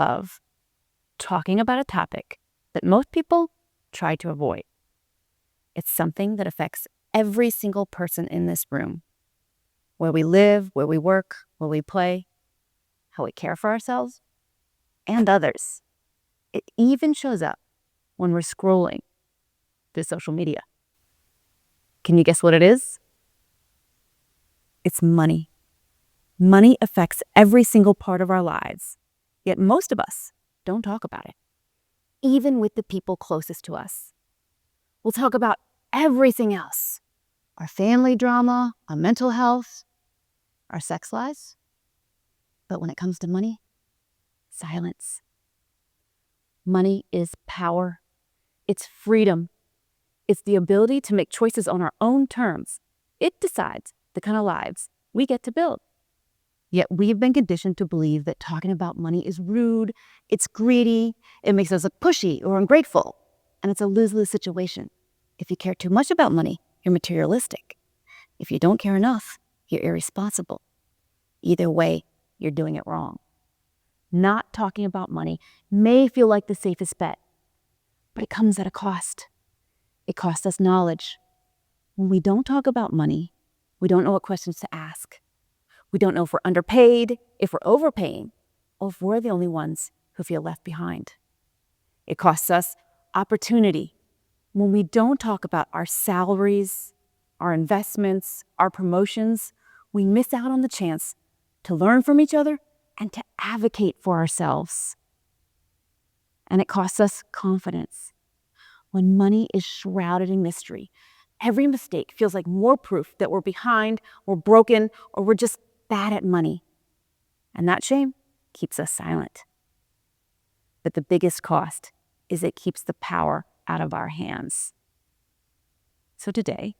love talking about a topic that most people try to avoid. It's something that affects every single person in this room. Where we live, where we work, where we play, how we care for ourselves and others. It even shows up when we're scrolling through social media. Can you guess what it is? It's money. Money affects every single part of our lives, yet most of us don't talk about it, even with the people closest to us. We'll talk about everything else: our family drama, our mental health, our sex lives. But when it comes to money, silence. Money is power. It's freedom. It's the ability to make choices on our own terms. It decides the kind of lives we get to build. Yet we've been conditioned to believe that talking about money is rude, it's greedy, it makes us look pushy or ungrateful, and it's a lose-lose situation. If you care too much about money, you're materialistic. If you don't care enough, you're irresponsible. Either way, you're doing it wrong. Not talking about money may feel like the safest bet, but it comes at a cost. It costs us knowledge. When we don't talk about money, we don't know what questions to ask. We don't know if we're underpaid, if we're overpaying, or if we're the only ones who feel left behind. It costs us opportunity. When we don't talk about our salaries, our investments, our promotions, we miss out on the chance to learn from each other and to advocate for ourselves. And it costs us confidence. When money is shrouded in mystery, every mistake feels like more proof that we're behind, we're broken, or we're just bad at money. And that shame keeps us silent. But the biggest cost is it keeps the power out of our hands. So today,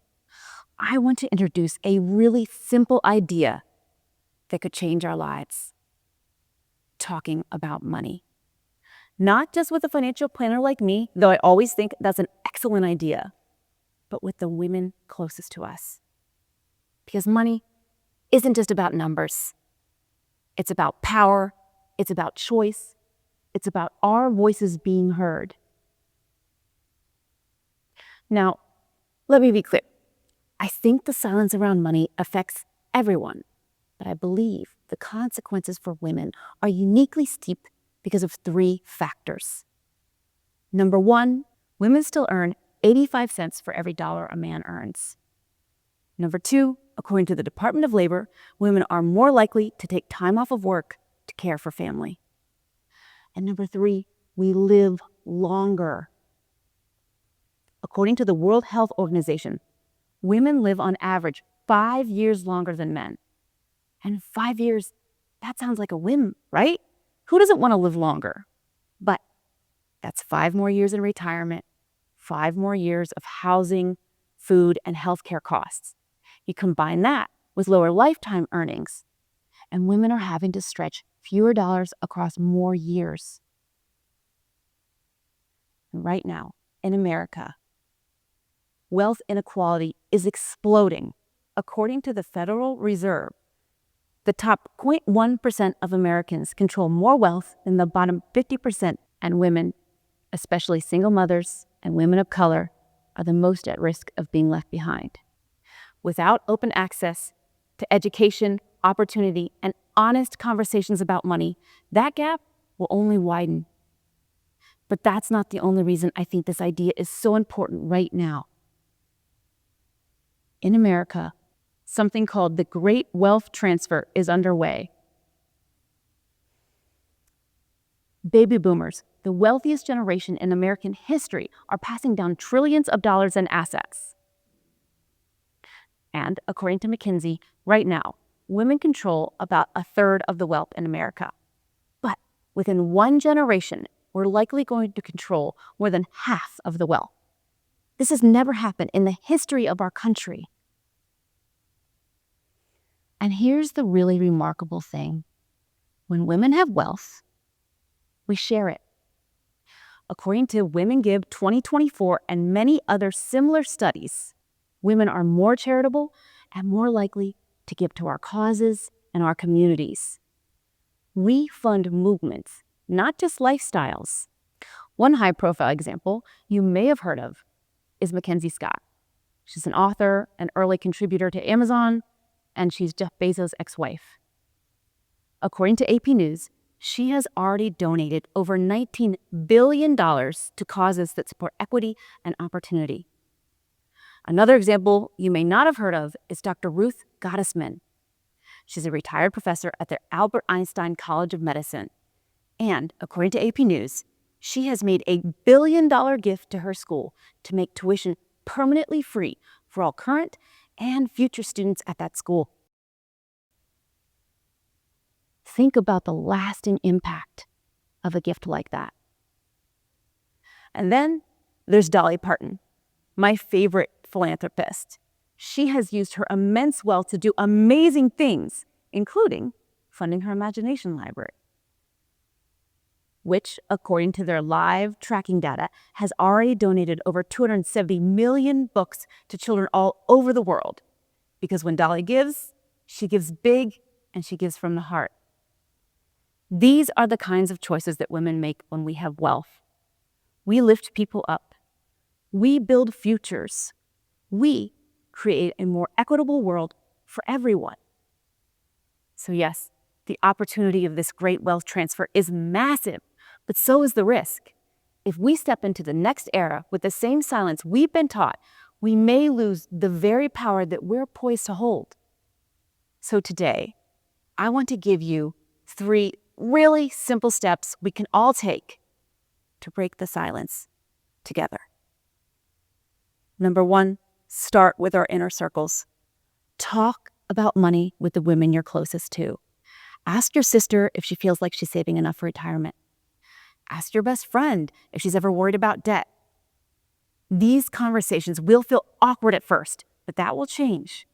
I want to introduce a really simple idea that could change our lives. Talking about money. Not just with a financial planner like me, though I always think that's an excellent idea, but with the women closest to us. Because money isn't just about numbers. It's about power. It's about choice. It's about our voices being heard. Now, let me be clear. I think the silence around money affects everyone, but I believe the consequences for women are uniquely steep because of 3 factors. Number 1, women still earn 85 cents for every dollar a man earns. Number 2, according to the Department of Labor, women are more likely to take time off of work to care for family. And number 3, we live longer. According to the World Health Organization, women live on average 5 years longer than men. And 5 years, that sounds like a whim, right? Who doesn't want to live longer? But that's 5 more years in retirement, 5 more years of housing, food, and healthcare costs. You combine that with lower lifetime earnings, and women are having to stretch fewer dollars across more years. And right now, in America, wealth inequality is exploding. According to the Federal Reserve, the top 0.1% of Americans control more wealth than the bottom 50%, and women, especially single mothers and women of color, are the most at risk of being left behind. Without open access to education, opportunity, and honest conversations about money, that gap will only widen. But that's not the only reason I think this idea is so important right now. In America, something called the Great Wealth Transfer is underway. Baby boomers, the wealthiest generation in American history, are passing down trillions of dollars in assets. And according to McKinsey, right now, women control about a third of the wealth in America. But within 1 generation, we're likely going to control more than half of the wealth. This has never happened in the history of our country. And here's the really remarkable thing. When women have wealth, we share it. According to Women Give 2024 and many other similar studies, women are more charitable and more likely to give to our causes and our communities. We fund movements not just lifestyles. One high-profile example you may have heard of is Mackenzie Scott. She's an author, an early contributor to Amazon, and she's Jeff Bezos' ex-wife. According to AP News, she has already donated over $19 billion to causes that support equity and opportunity. Another example you may not have heard of is Dr. Ruth Gottesman. She's a retired professor at the Albert Einstein College of Medicine. And according to AP News, she has made a $1 billion gift to her school to make tuition permanently free for all current and future students at that school. Think about the lasting impact of a gift like that. And then there's Dolly Parton, my favorite philanthropist. She has used her immense wealth to do amazing things, including funding her Imagination Library, which, according to their live tracking data, has already donated over 270 million books to children all over the world. Because when Dolly gives, she gives big and she gives from the heart. These are the kinds of choices that women make when we have wealth. We lift people up. We build futures. We create a more equitable world for everyone. So yes, the opportunity of this great wealth transfer is massive, but so is the risk. If we step into the next era with the same silence we've been taught, we may lose the very power that we're poised to hold. So today, I want to give you 3 really simple steps we can all take to break the silence together. Number 1, start with our inner circles. Talk about money with the women you're closest to. Ask your sister if she feels like she's saving enough for retirement. Ask your best friend if she's ever worried about debt. These conversations will feel awkward at first, but that will change.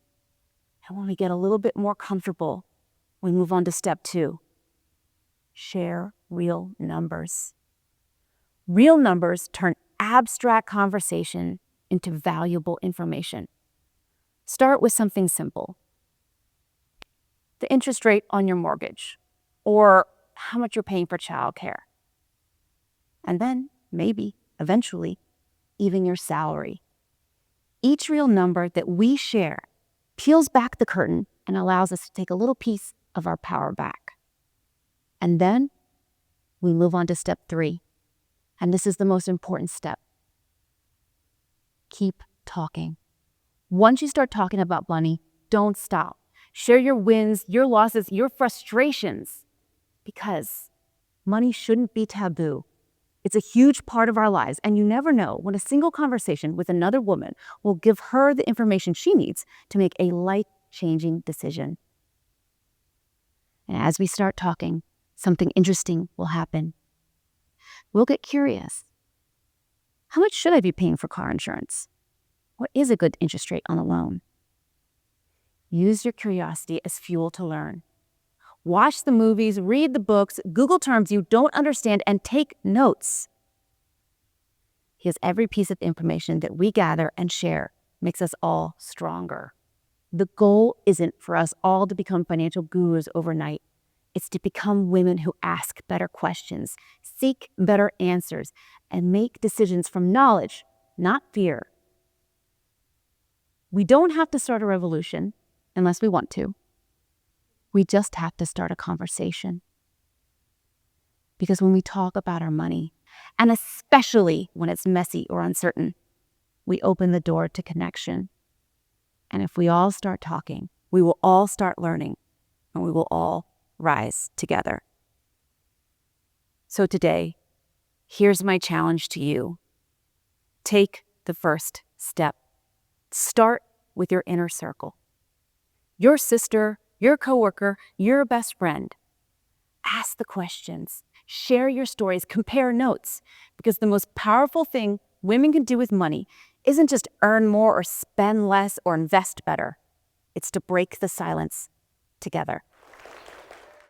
And when we get a little bit more comfortable, we move on to step 2. Share real numbers. Real numbers turn abstract conversation into valuable information. Start with something simple. The interest rate on your mortgage, or how much you're paying for childcare. And then, maybe, eventually, even your salary. Each real number that we share peels back the curtain and allows us to take a little piece of our power back. And then we move on to step 3. And this is the most important step. Keep talking. Once you start talking about money, don't stop. Share your wins, your losses, your frustrations, because money shouldn't be taboo. It's a huge part of our lives, and you never know when a single conversation with another woman will give her the information she needs to make a life-changing decision. And as we start talking, something interesting will happen. We'll get curious. How much should I be paying for car insurance? What is a good interest rate on a loan? Use your curiosity as fuel to learn. Watch the movies, read the books, Google terms you don't understand, and take notes. Because every piece of information that we gather and share makes us all stronger. The goal isn't for us all to become financial gurus overnight. It's to become women who ask better questions, seek better answers, and make decisions from knowledge, not fear. We don't have to start a revolution unless we want to. We just have to start a conversation. Because when we talk about our money, and especially when it's messy or uncertain, we open the door to connection. And if we all start talking, we will all start learning, and we will all rise together. So today, here's my challenge to you. Take the first step. Start with your inner circle. Your sister, your coworker, your best friend. Ask the questions. Share your stories. Compare notes. Because the most powerful thing women can do with money isn't just earn more or spend less or invest better. It's to break the silence together.